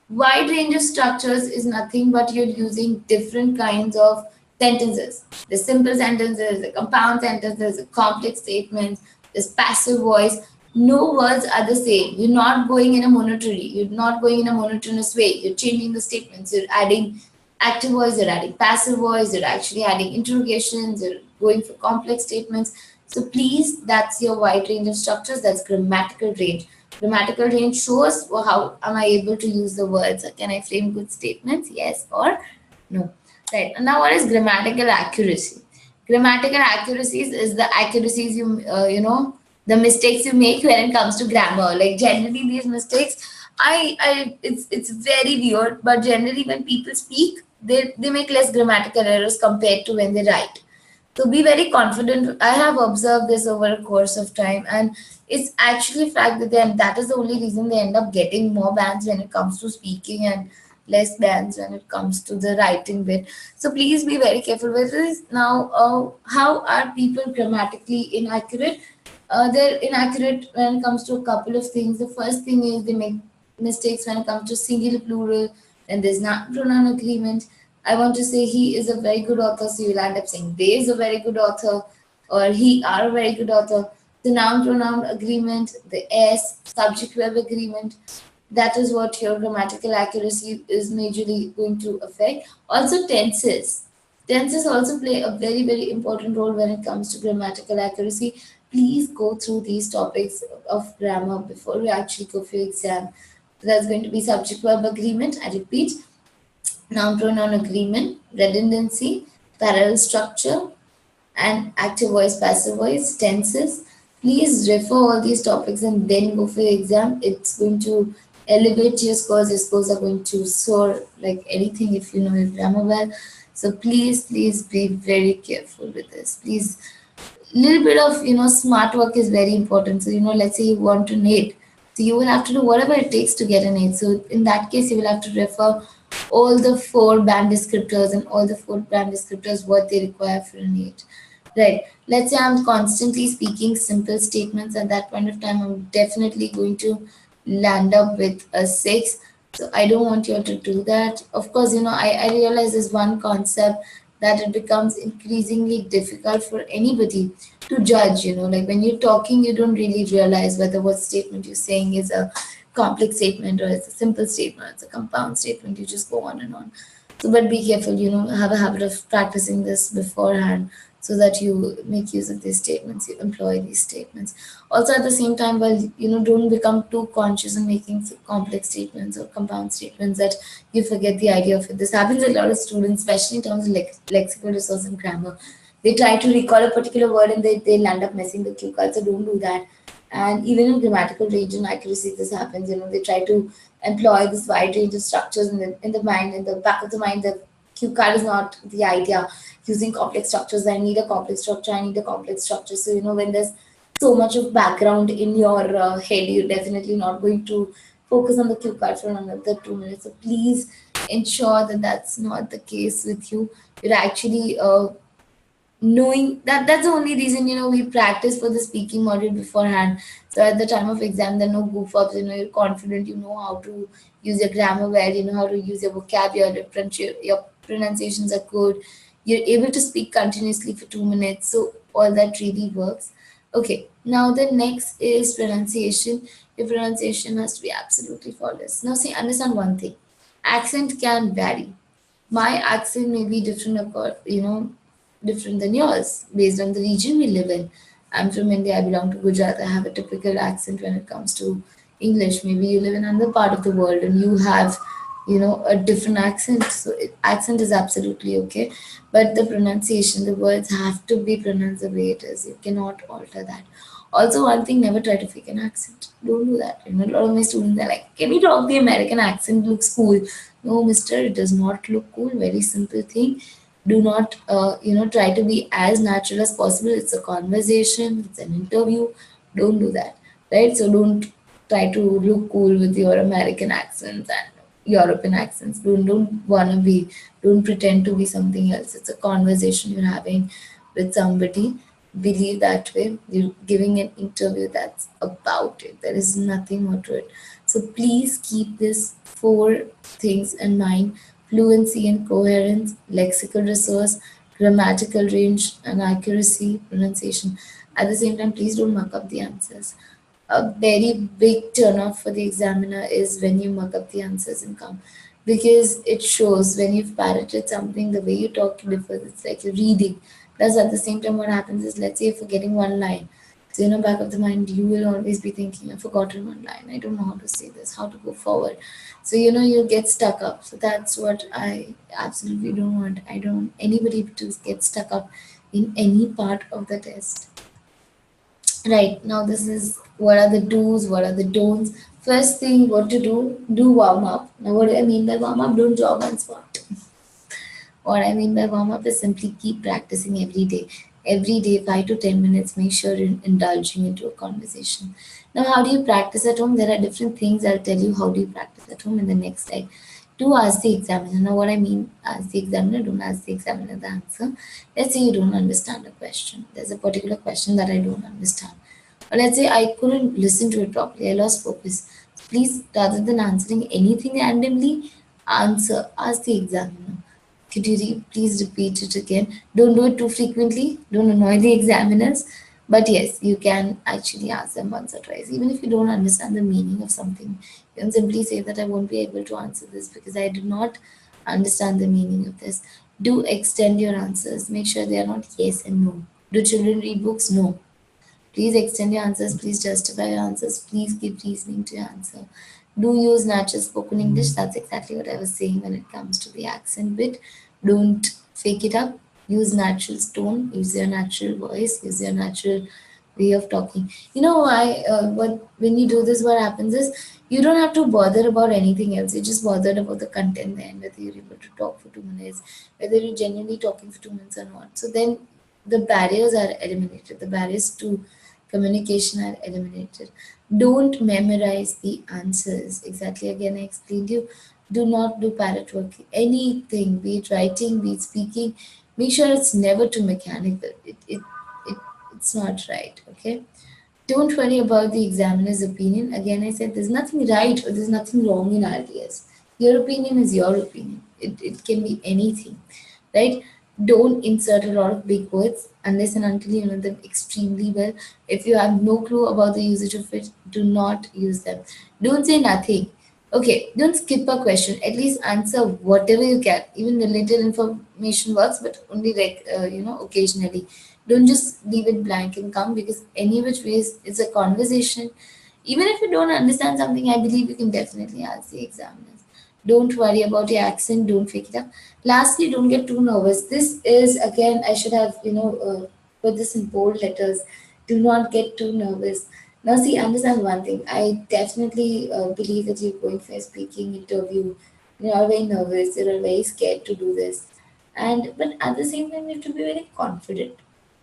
Wide range of structures is nothing but you're using different kinds of sentences. The simple sentences, the compound sentences, the complex statements, this passive voice. No words are the same. You're not going in a monotony. You're not going in a monotonous way. You're changing the statements. You're adding active voice. You're adding passive voice. You're actually adding interrogations. You're going for complex statements. So please, that's your wide range of structures. That's grammatical range. Grammatical range shows how am I able to use the words. Can I frame good statements? Yes or no. Right. And now, what is grammatical accuracy? Grammatical accuracies is the accuracies the mistakes you make when it comes to grammar. Like generally, these mistakes, it's very weird, but generally when people speak, they make less grammatical errors compared to when they write. So be very confident. I have observed this over a course of time, and it's actually a fact that that is the only reason they end up getting more bans when it comes to speaking and less bans when it comes to the writing bit. So please be very careful with this. Now, how are people grammatically inaccurate? They're inaccurate when it comes to a couple of things. The first thing is they make mistakes when it comes to singular plural, and there's not pronoun agreement. I want to say he is a very good author, so you'll end up saying they is a very good author, or he are a very good author. The noun pronoun agreement, the s, subject verb agreement, that is what your grammatical accuracy is majorly going to affect. Also, tenses. Tenses also play a very, very important role when it comes to grammatical accuracy. Please go through these topics of grammar before you actually go for your exam. There's going to be subject verb agreement, I repeat, noun pronoun agreement, redundancy, parallel structure, and active voice, passive voice, tenses. Please refer all these topics and then go for your exam. It's going to elevate your scores. Your scores are going to soar like anything if you know your grammar well. So please be very careful with this. Please, little bit of smart work is very important. So let's say you want an 8, so you will have to do whatever it takes to get an 8. So in that case, you will have to refer all the 4 band descriptors and all the 4 band descriptors what they require for an 8. Right. Let's say I'm constantly speaking simple statements. At that point of time, I'm definitely going to land up with a 6. So I don't want you to do that. Of course, I realize there's one concept that it becomes increasingly difficult for anybody to judge. Like when you're talking, you don't really realize whether what statement you're saying is a complex statement or it's a simple statement, it's a compound statement. You just go on and on. So, but be careful, have a habit of practicing this beforehand so that you make use of these statements, you employ these statements. Also, at the same time, while don't become too conscious in making complex statements or compound statements that you forget the idea of it. This happens to a lot of students, especially in terms of lexical resource and grammar. They try to recall a particular word and they land up messing the cue card. So don't do that. And even in grammatical range and accuracy, this happens. They try to employ this wide range of structures in the mind, in the back of the mind. The cue card is not the idea. Using complex structures, I need a complex structure. I need a complex structure. So when there's so much of background in your head, you're definitely not going to focus on the cue card for another 2 minutes. So please ensure that that's not the case with you. You're actually knowing that's the only reason we practice for the speaking module beforehand. So at the time of exam, there are no goof ups. You're confident. You know how to use your grammar well. You know how to use your vocabulary. Your pronunciations are good. You're able to speak continuously for 2 minutes. So all that really works. Okay. Now the next is pronunciation. Your pronunciation has to be absolutely flawless. Now see, understand one thing. Accent can vary. My accent may be different, different than yours based on the region we live in. I'm from India, I belong to Gujarat, I have a typical accent when it comes to English. Maybe you live in another part of the world and you have, a different accent. So accent is absolutely okay. But the pronunciation, the words have to be pronounced the way it is. You cannot alter that. Also, one thing, never try to fake an accent. Don't do that. A lot of my students are like, can you talk the American accent? Looks cool. No, mister, it does not look cool. Very simple thing. Do not, try to be as natural as possible. It's a conversation, it's an interview. Don't do that, right? So don't try to look cool with your American accents and European accents. Don't wanna be. Don't pretend to be something else. It's a conversation you're having with somebody. Believe that way. You're giving an interview that's about it. There is nothing more to it. So please keep this 4 things in mind: fluency and coherence, lexical resource, grammatical range and accuracy, pronunciation. At the same time, please don't muck up the answers. A very big turn off for the examiner is when you muck up the answers and come, because it shows when you've parroted something, the way you talk differs. It's like you're reading. Plus, at the same time, what happens is, let's say you're forgetting one line. So, back of the mind, you will always be thinking, I've forgotten one line. I don't know how to say this, how to go forward. So, you'll get stuck up. So, that's what I absolutely don't want. I don't want anybody to get stuck up in any part of the test. Right, now this is what are the do's, what are the don'ts. First thing, what to do warm up. Now, what do I mean by warm up? Don't jog on spot. What I mean by warm up is simply keep practicing every day. Every day, 5 to 10 minutes, make sure you're indulging into a conversation. Now, how do you practice at home? There are different things. I'll tell you how do you practice at home in the next slide. Do ask the examiner. Now, what I mean, ask the examiner, don't ask the examiner the answer. Let's say you don't understand a question. There's a particular question that I don't understand. Or let's say I couldn't listen to it properly. I lost focus. Please, rather than answering anything randomly, ask the examiner. Could you please repeat it again? Don't do it too frequently. Don't annoy the examiners. But yes, you can actually ask them once or twice. Even if you don't understand the meaning of something, you can simply say that I won't be able to answer this because I do not understand the meaning of this. Do extend your answers. Make sure they are not yes and no. Do children read books? No. Please extend your answers. Please justify your answers. Please give reasoning to your answer. Do use natural spoken English. That's exactly what I was saying when it comes to the accent bit. Don't fake it up. Use natural tone. Use your natural voice. Use your natural way of talking. You know why? What when you do this, what happens is you don't have to bother about anything else. You're just bothered about the content then, whether you're able to talk for 2 minutes, whether you're genuinely talking for 2 minutes or not. So then the barriers are eliminated. The barriers to communication are eliminated. Don't memorize the answers. Exactly, again, I explained you. Do not do parrot work. Anything, be it writing, be it speaking, make sure it's never too mechanical. It's not right, okay? Don't worry about the examiner's opinion. Again, I said there's nothing right or there's nothing wrong in IELTS. Your opinion is your opinion. It can be anything, right? Don't insert a lot of big words unless and until you know them extremely well. If you have no clue about the usage of it, do not use them. Don't say nothing. Okay, don't skip a question. At least answer whatever you can. Even related information works, but only like occasionally. Don't just leave it blank and come, because any which ways it's a conversation. Even if you don't understand something, I believe you can definitely ask the examiners. Don't worry about your accent. Don't fake it up. Lastly, don't get too nervous. This is again, I should have put this in bold letters. Do not get too nervous. Now, see, understand one thing. I definitely believe that you're going for a speaking interview. You are very nervous. You're very scared to do this, and but at the same time, you have to be very confident.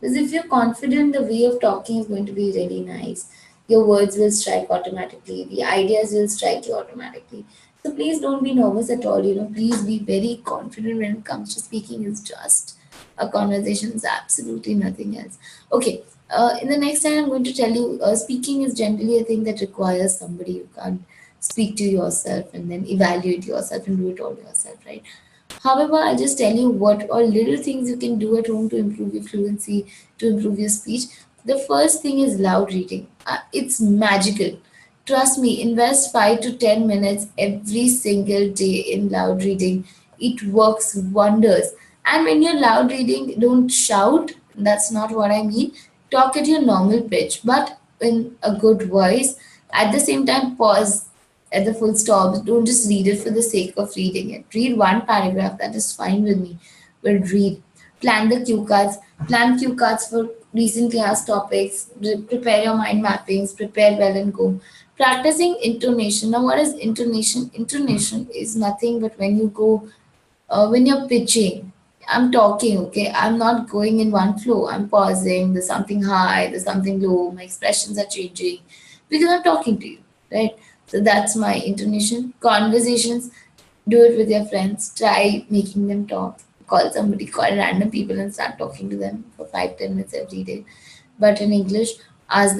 Because if you're confident, the way of talking is going to be really nice. Your words will strike automatically. The ideas will strike you automatically. So please don't be nervous at all. Please be very confident when it comes to speaking. It's just a conversation. It's absolutely nothing else. Okay. In the next time, I'm going to tell you, speaking is generally a thing that requires somebody. You can't speak to yourself and then evaluate yourself and do it all yourself, right? However, I'll just tell you what all little things you can do at home to improve your fluency, to improve your speech. The first thing is loud reading. It's magical. Trust me, invest 5 to 10 minutes every single day in loud reading. It works wonders. And when you're loud reading, don't shout. That's not what I mean. Talk at your normal pitch, but in a good voice. At the same time, pause at the full stop. Don't just read it for the sake of reading it. Read one paragraph, that is fine with me. But read. Plan the cue cards. Plan cue cards for recently asked topics. Prepare your mind mappings. Prepare well and go. Practicing intonation. Now, what is intonation? Intonation is nothing but when you're pitching. I'm talking, okay? I'm not going in one flow. I'm pausing. There's something high, there's something low. My expressions are changing because I'm talking to you, right? So that's my intonation. Conversations, do it with your friends. Try making them talk. Call somebody, call random people and start talking to them for 5-10 minutes every day. But in English, ask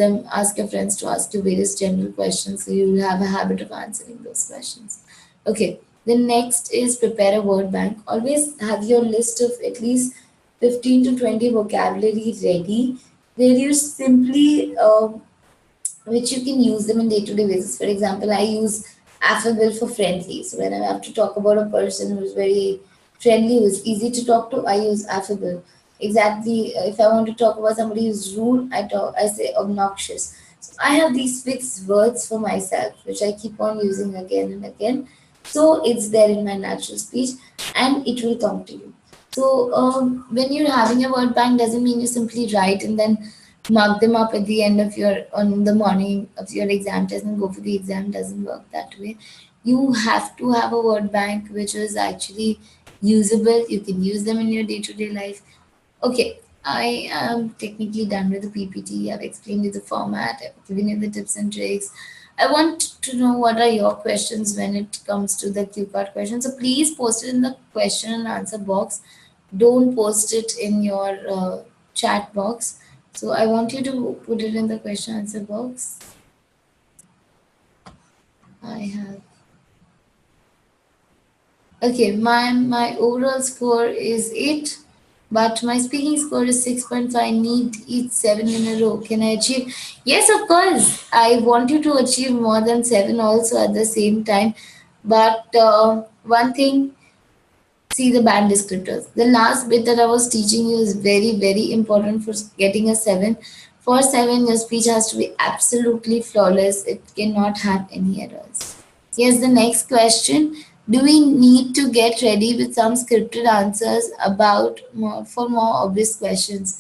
your friends to ask you various general questions so you will have a habit of answering those questions. Okay, the next is prepare a word bank. Always have your list of at least 15 to 20 vocabulary ready, where you simply which you can use them in day-to-day basis. For example, I use affable for friendly. So when I have to talk about a person who's very friendly, who's easy to talk to, I use affable. Exactly. If I want to talk about somebody who's rude, I say obnoxious. So I have these fixed words for myself, which I keep on using again and again. So it's there in my natural speech, and it will come to you. So when you're having a word bank, doesn't mean you simply write and then mark them up at the end of your on the morning of your exam test and go for the exam. Doesn't work that way. You have to have a word bank which is actually usable. You can use them in your day-to-day life. Okay, I am technically done with the PPT. I've explained you the format, I've given you the tips and tricks. I want to know what are your questions when it comes to the Q card question. So please post it in the question and answer box. Don't post it in your chat box. So I want you to put it in the question answer box. I have. Okay, my overall score is 8, but my speaking score is 6.5. I need each 7 in a row. Can I achieve? Yes, of course. I want you to achieve more than 7 also at the same time. But one thing, see the band descriptors. The last bit that I was teaching you is very, very important for getting a 7. For 7, your speech has to be absolutely flawless. It cannot have any errors. Here's the next question. Do we need to get ready with some scripted answers for more obvious questions?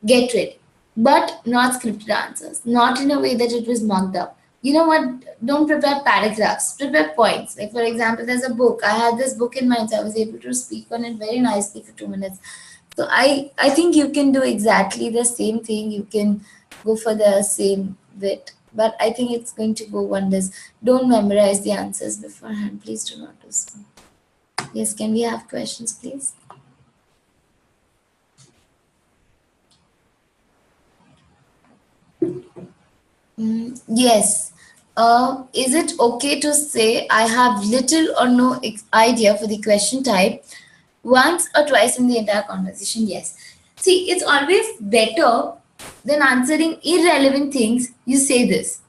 Get ready, but not scripted answers, not in a way that it was mocked up. You know what? Don't prepare paragraphs, prepare points. Like, for example, there's a book. I had this book in mind, so I was able to speak on it very nicely for 2 minutes. So I think you can do exactly the same thing. You can go for the same bit, but I think it's going to go wonders. Don't memorize the answers beforehand. Please do not do so. Yes, can we have questions, please? Yes. Is it okay to say I have little or no idea for the question type once or twice in the entire conversation? Yes. See, it's always better than answering irrelevant things. You say this.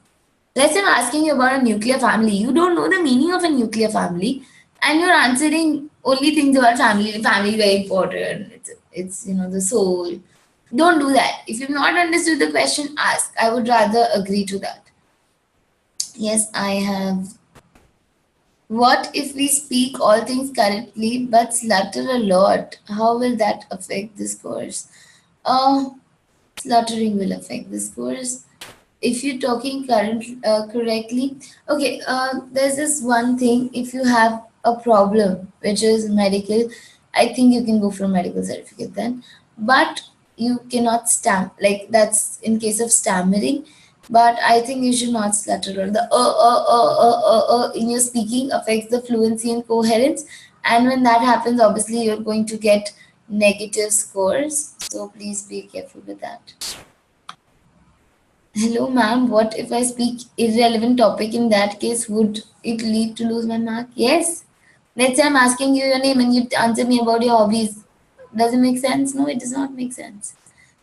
Let's say I'm asking you about a nuclear family. You don't know the meaning of a nuclear family, and you're answering only things about family. Family is very important. It's the soul. Don't do that. If you've not understood the question, ask. I would rather agree to that. Yes, I have. What if we speak all things correctly but slutter a lot? How will that affect this course? Uh, Sluttering will affect this course. If you're talking correctly, okay, there's this one thing. If you have a problem, which is medical, I think you can go for a medical certificate then. But you cannot stammer, like that's in case of stammering. But I think you should not stutter, or the in your speaking affects the fluency and coherence. And when that happens, obviously you're going to get negative scores. So please be careful with that. Hello, ma'am. What if I speak irrelevant topic? In that case, would it lead to lose my mark? Yes. Let's say I'm asking you your name and you answer me about your hobbies. Does it make sense? No, it does not make sense.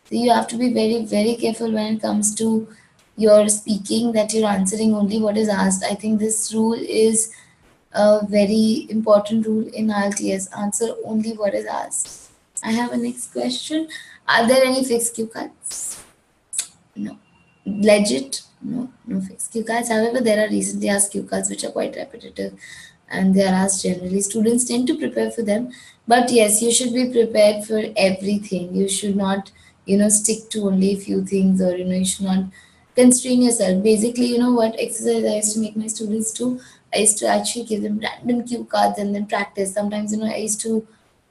So you have to be very, very careful when it comes to your speaking, that you're answering only what is asked. I think this rule is a very important rule in IELTS. Answer only what is asked. I have a next question. Are there any fixed cue cards? No. Legit? No, no fixed cue cards. However, there are recently asked cue cards which are quite repetitive and they are asked generally. Students tend to prepare for them. But yes, you should be prepared for everything. You should not, stick to only a few things, or, you should not constrain yourself. Basically, you know what exercise I used to make my students do? I used to actually give them random cue cards and then practice. Sometimes,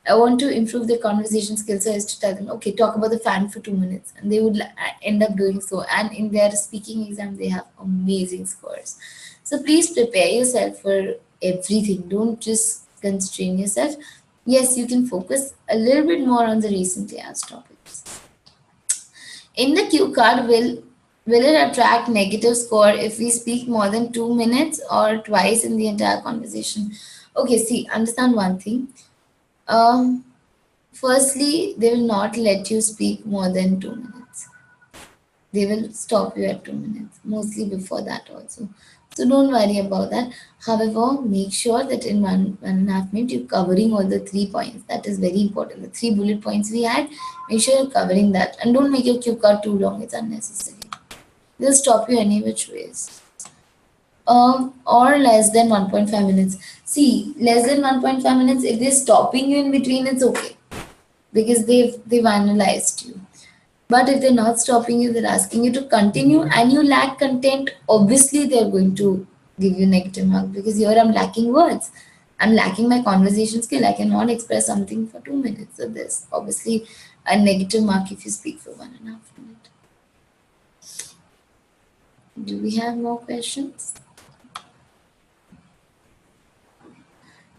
I want to improve their conversation skills. So I used to tell them, okay, talk about the fan for 2 minutes. And they would end up doing so. And in their speaking exam, they have amazing scores. So please prepare yourself for everything. Don't just constrain yourself. Yes, you can focus a little bit more on the recently asked topics. In the cue card, will it attract negative score if we speak more than 2 minutes or twice in the entire conversation? Okay, see, understand one thing. Firstly, they will not let you speak more than 2 minutes. They will stop you at 2 minutes, mostly before that also. So don't worry about that. However, make sure that in 1.5 minutes you're covering all the 3 points. That is very important. The 3 bullet points we had, make sure you're covering that. And don't make your cue card too long, it's unnecessary. They'll stop you any which ways. Or less than 1.5 minutes. See, less than 1.5 minutes, if they're stopping you in between, it's okay because they've analyzed you. But if they're not stopping you, they're asking you to continue and you lack content, obviously they're going to give you negative mark because here I'm lacking words. I'm lacking my conversation skill. I cannot express something for 2 minutes. So there's obviously a negative mark if you speak for 1.5 minutes. Do we have more questions?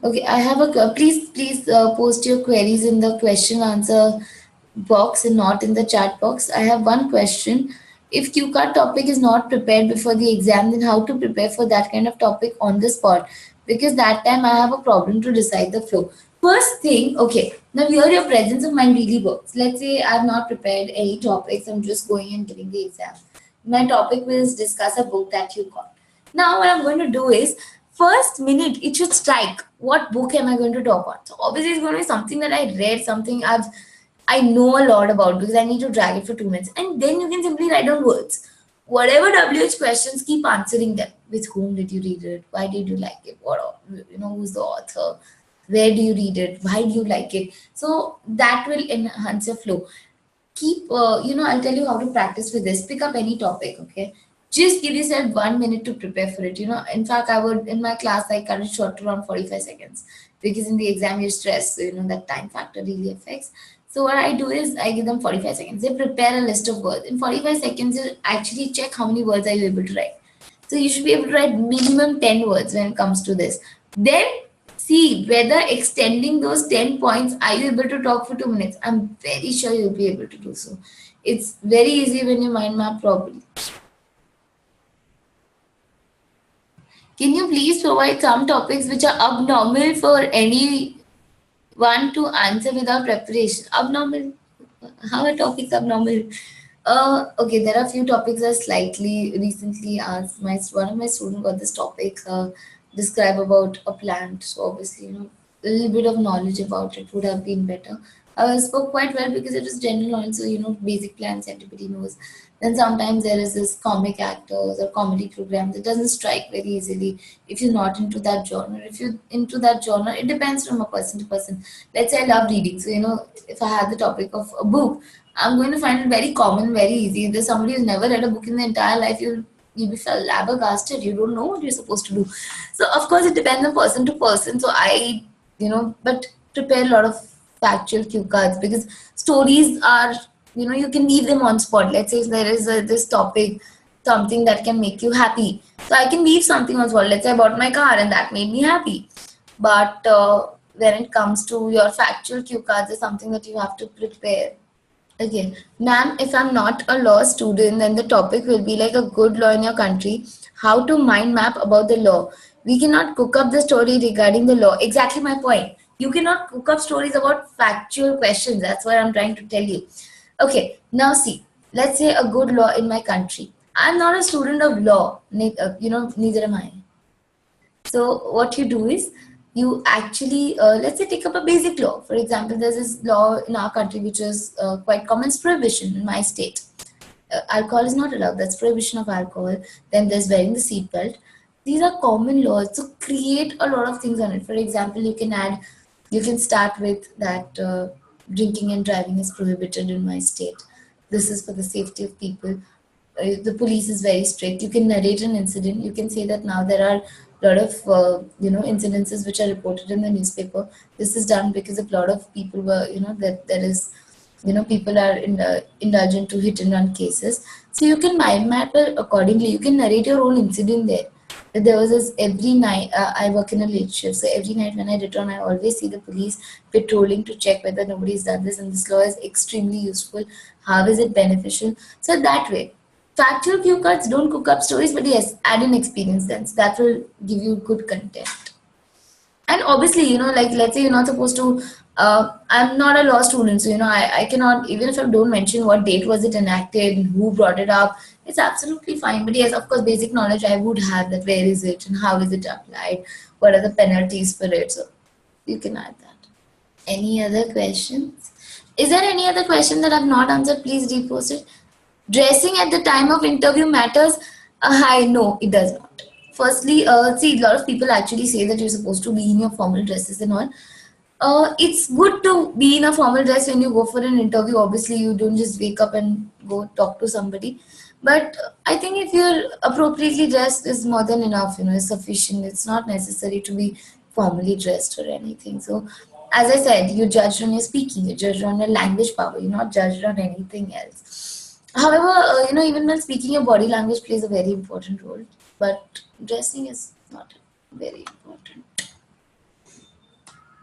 Okay, I have please post your queries in the question answer box and not in the chat box. I have one question. If QCAT topic is not prepared before the exam, then how to prepare for that kind of topic on the spot? Because that time I have a problem to decide the flow. First thing, okay, now here your presence of mind really works. Let's say I have not prepared any topics, I'm just going and giving the exam. My topic was discuss a book that you got. Now what I'm going to do is, first minute it should strike. What book am I going to talk on? So obviously it's going to be something that I read, something I know a lot about because I need to drag it for 2 minutes. And then you can simply write down words. Whatever WH questions, keep answering them. With whom did you read it? Why did you like it? What, who's the author? Where do you read it? Why do you like it? So that will enhance your flow. Keep, I'll tell you how to practice with this. Pick up any topic, okay? Just give yourself 1 minute to prepare for it. In fact, I would, in my class, I cut it short to around 45 seconds because in the exam you're stressed. So, that time factor really affects. So what I do is I give them 45 seconds. They prepare a list of words. In 45 seconds, you actually check how many words are you able to write. So you should be able to write minimum 10 words when it comes to this. Then see whether extending those 10 points, are you able to talk for 2 minutes? I'm very sure you'll be able to do so. It's very easy when you mind map properly. Can you please provide some topics which are abnormal for anyone to answer without preparation? Abnormal? How are topics abnormal? Okay, there are a few topics I slightly recently asked. One of my students got this topic, describe about a plant. So obviously, a little bit of knowledge about it would have been better. I spoke quite well because it was general knowledge, so basic plants everybody knows. Then sometimes there is this comic actors or comedy programs. It doesn't strike very easily if you're not into that genre. If you're into that genre, it depends from a person to person. Let's say I love reading, so if I had the topic of a book, I'm going to find it very common, very easy. If there's somebody who's never read a book in their entire life, you'll be flabbergasted. You don't know what you're supposed to do. So of course it depends on person to person. So but prepare a lot of factual cue cards because stories are, you can leave them on spot. Let's say if there is this topic, something that can make you happy. So I can leave something on spot. Let's say I bought my car and that made me happy. But when it comes to your factual cue cards, is something that you have to prepare. Again, ma'am, if I'm not a law student, then the topic will be like a good law in your country, how to mind map about the law. We cannot cook up the story regarding the law. Exactly my point. You cannot cook up stories about factual questions. That's what I'm trying to tell you. Okay, now see, let's say a good law in my country. I'm not a student of law, neither am I. So what you do is you actually, let's say, take up a basic law. For example, there's this law in our country which is quite common, prohibition in my state. Alcohol is not allowed. That's prohibition of alcohol. Then there's wearing the seatbelt. These are common laws. So create a lot of things on it. For example, you can start with that drinking and driving is prohibited in my state. This is for the safety of people. The police is very strict. You can narrate an incident. You can say that now there are a lot of incidences which are reported in the newspaper. This is done because a lot of people were that there is people are indulgent to hit and run cases. So you can mind map it accordingly. You can narrate your own incident there. There was this every night. I work in a late shift, so every night when I return, I always see the police patrolling to check whether nobody's done this. And this law is extremely useful. How is it beneficial? So that way, factual cue cards don't cook up stories, but yes, add in experience then. So that will give you good content. And obviously, like let's say you're not supposed to, I'm not a law student, so I cannot, even if I don't mention what date was it enacted, who brought it up, it's absolutely fine. But yes, of course, basic knowledge I would have, that where is it and how is it applied, what are the penalties for it, so you can add that. Any other questions? Is there any other question that I've not answered? Please repost it. Dressing at the time of interview matters? Hi, no, it does not. Firstly, see, a lot of people actually say that you're supposed to be in your formal dresses and all. It's good to be in a formal dress when you go for an interview. Obviously, you don't just wake up and go talk to somebody. But I think if you're appropriately dressed is more than enough, is sufficient. It's not necessary to be formally dressed or anything. So, as I said, you're judged on your speaking, you're judged on your language power, you're not judged on anything else. However, even when speaking, your body language plays a very important role, but dressing is not very important.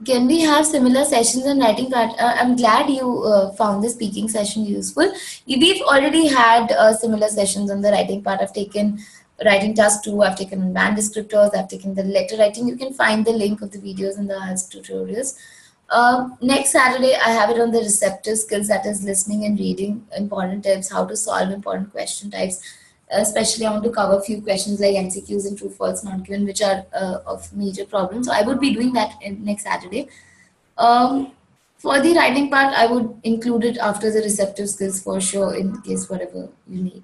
Can we have similar sessions on writing part? I'm glad you found the speaking session useful. We've already had similar sessions on the writing part. I've taken writing task 2, I've taken band descriptors, I've taken the letter writing. You can find the link of the videos in the IELTS tutorials. Next Saturday, I have it on the receptive skills, that is listening and reading, important tips, how to solve important question types. Especially, I want to cover a few questions like MCQs and true false not given, which are of major problems. So I would be doing that next Saturday. Um, for the writing part, I would include it after the receptive skills for sure, in case whatever you need.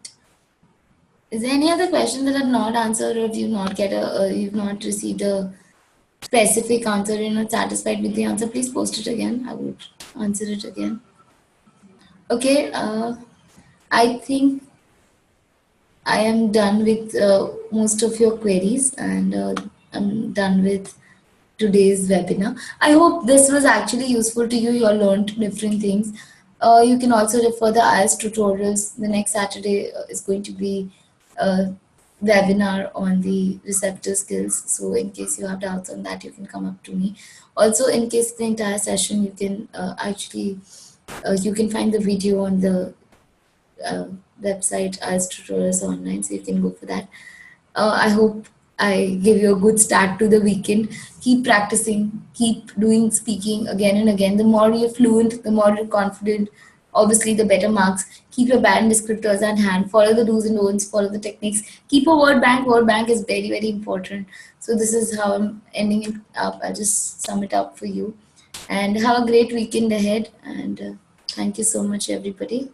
Is there any other question that I've not answered, or you've not received a specific answer, you're not satisfied with the answer? Please post it again. I would answer it again. Okay. I think I am done with most of your queries, and I'm done with today's webinar. I hope this was actually useful to you. You all learned different things. You can also refer the IELTS tutorials. The next Saturday is going to be a webinar on the receptor skills. So in case you have doubts on that, you can come up to me. Also, in case the entire session, you can you can find the video on the website ieltstutorials.online, so you can go for that. I hope I give you a good start to the weekend. Keep practicing, keep doing speaking again and again. The more you're fluent, the more you're confident, obviously the better marks. Keep your band descriptors at hand, follow the do's and don'ts, follow the techniques. Keep a word bank. Word bank is very, very important. So this is how I'm ending it up. I'll just sum it up for you. And have a great weekend ahead. And thank you so much, everybody.